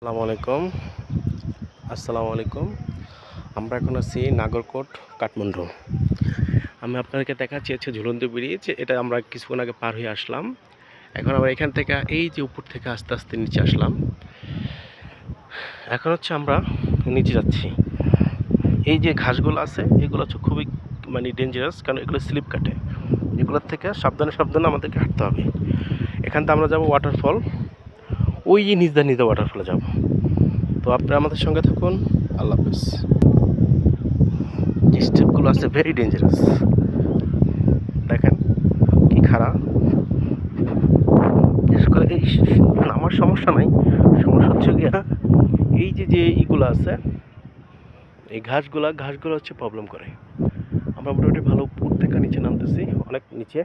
আসসালামু আলাইকুম। আমরা এখন আছি নাগরকোট, কাঠমান্ডু। আমি আপনাদেরকে দেখাচ্ছি হচ্ছে ঝুলন্ত ব্রিজ। এটা আমরা কিছুক্ষণ আগে পার হয়ে আসলাম। এখন আমরা এখান থেকে এই যে উপর থেকে আস্তে আস্তে নিচে আসলাম। এখন হচ্ছে আমরা নিচে যাচ্ছি। এই যে ঘাসগুলো আছে এগুলো হচ্ছে খুবই ডেঞ্জারাস, কারণ এগুলো স্লিপ কাটে। এগুলোর থেকে সাবধানে সাবধানে আমাদেরকে হাঁটতে হবে। এখান থেকে আমরা যাবো ওয়াটারফল, ওই যে নিজ ওয়াটারফলে যাব। তো আপনারা আমাদের সঙ্গে থাকুন। আল্লাহ হাফেজ। যে স্টেপগুলো আছে ভেরি ডেঞ্জারাস, দেখেন কি খারাপ। বিশেষ করে এই আমার সমস্যা নাই, সমস্যা হচ্ছে গিয়া এই যে ইগুলো আছে, এই ঘাসগুলো হচ্ছে প্রবলেম করে। আমরা মোটামুটি ভালো উপর থেকে নিচে নামতেছি, অনেক নিচে।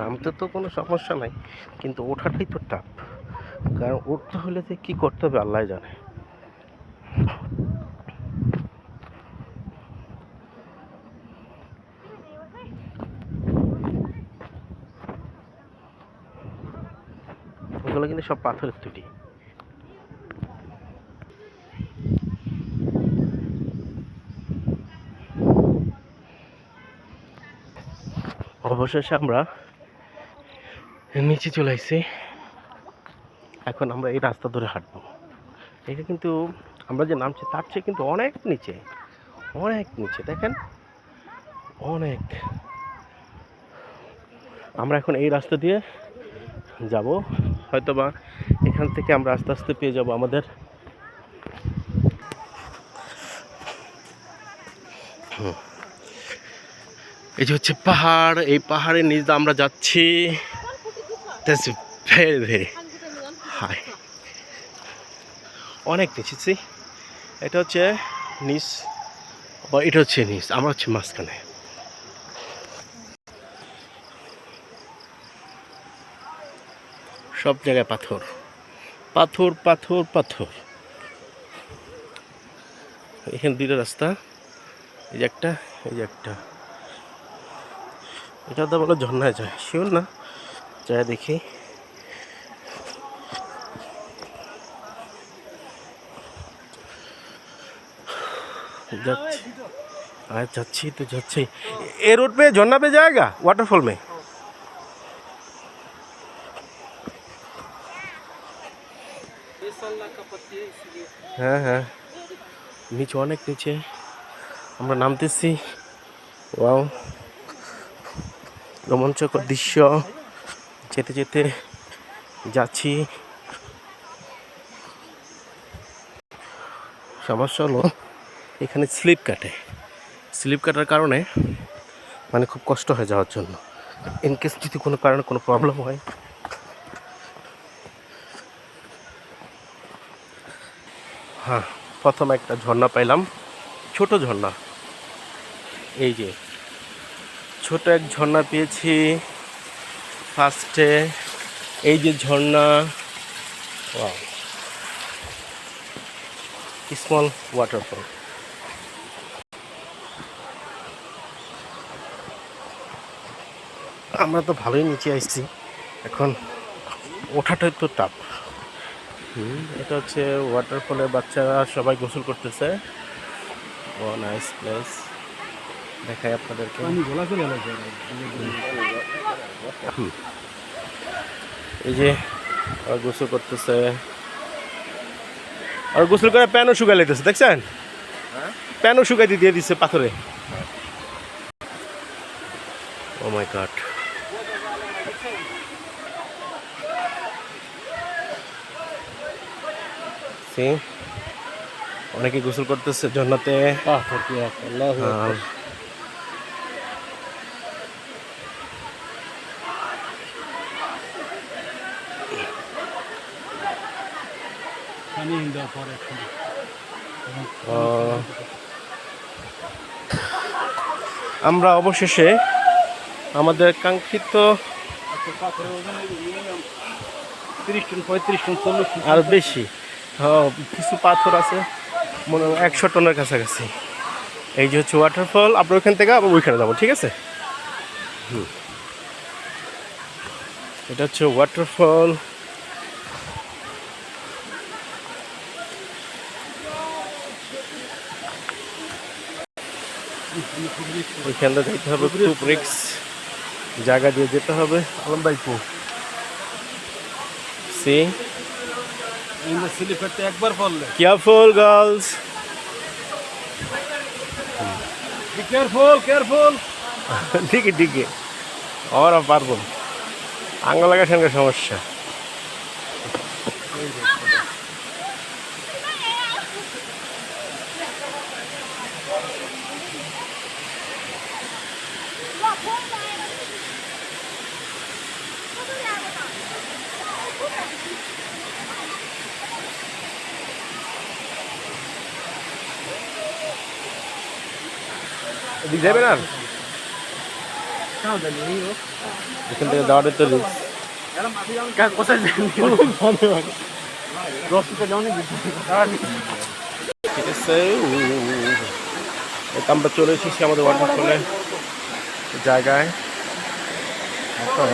নামতে তো কোনো সমস্যা নাই, কিন্তু ওঠাটাই তো টাফ। কারণ উঠতে হলে যে কী করতে হবে আল্লাহ জানে। ওগুলো কিন্তু সব পাথরের তৈরি। অবশেষে আমরা নিচে চলে আসছি। এখন আমরা এই রাস্তা ধরে হাঁটবো। এটা কিন্তু আমরা যে নামছি তার চেয়ে কিন্তু অনেক নিচে, অনেক নিচে, দেখেন অনেক। আমরা এখন এই রাস্তা দিয়ে যাব, হয়তোবা এখান থেকে আমরা আস্তে আস্তে পেয়ে যাব আমাদের এই যে হচ্ছে পাহাড়। এই পাহাড়ের নিচ দিয়ে আমরা যাচ্ছি। ভেরি ভেরি হাই, অনেক নিচেছি। এটা হচ্ছে নিচ, বা এটা হচ্ছে নিচ, আমরা হচ্ছে মাঝখানে। সব জায়গায় পাথর পাথর পাথর পাথর। এখানে দুটো রাস্তা, এই যে একটা, এই যে একটা। এটা তো বলে ঝর্ণায় যায়, শিওর না, যায় দেখি। যাচ্ছি तो যাচ্ছি। ये रोड पे झरना पे जाएगा, वाटरफॉल में। হ্যাঁ হ্যাঁ, নিচে অনেক নিচে আমরা নামতেছি। ওয়াও, রোমাঞ্চকর দৃশ্য। যেতে যেতে যাচ্ছি। সমস্যা হলো এখানে স্লিপ কাটার কারণে খুব কষ্ট হয়ে যাওয়ার জন্য। ইনকেস যদি কোনো কারণে কোনো প্রবলেম হয়। হ্যাঁ, প্রথম একটা ঝর্ণা পাইলাম, ছোট ঝর্ণা। এই যে ছোট এক ঝর্ণা পেয়েছি ফার্স্টে। এই যে ঝর্ণা, ওয়াও, স্মল ওয়াটারফল। আমরা তো ভালোই নিচে আসছি, এখন ওঠাটাই তো টাফ। এটা হচ্ছে ওয়াটারফলে বাচ্চারা সবাই গোসল করতেছে। ও নাইস প্লেস, দেখাই আপনাদেরকে। এই যে গোসল করতেছে, আর গোসল করে প্যানও শুকাই লাইতেছে, দেখছেন? প্যানও শুকাই দিয়ে দিচ্ছে পাথরে। ও মাই গড। অনেকে গোসল করতেছে ঝর্ণাতে। আমরা অবশেষে আমাদের কাঙ্ক্ষিত আর বেশি কিছু পাথর আছে, মনে হয় 100 টনের কাছাকাছি। এই যে হচ্ছে ওয়াটারফল, আমরা ওইখান থেকে আবার ওইখানে যাবো, ঠিক আছে? এটা হচ্ছে ওয়াটারফল। ওইখানটা যেতে হবে, খুব রিক্স জায়গা দিয়ে যেতে হবে। আলম ভাই কো সি স্লিপারটা একবার পড়লে কেয়ারফুল গার্লস, কেয়ারফুল কেয়ারফুল। দিকে দিকে আমরা পারবো না, আঙ্গুল লাগার সঙ্গে সমস্যা। এদিক যাবেন আর এখান থেকে যাওয়াটা তো রিস্ক। ঠিক আছে, এই তো আমরা চলে এসেছি আমাদের ওয়াটারফলে জায়গায়। এখন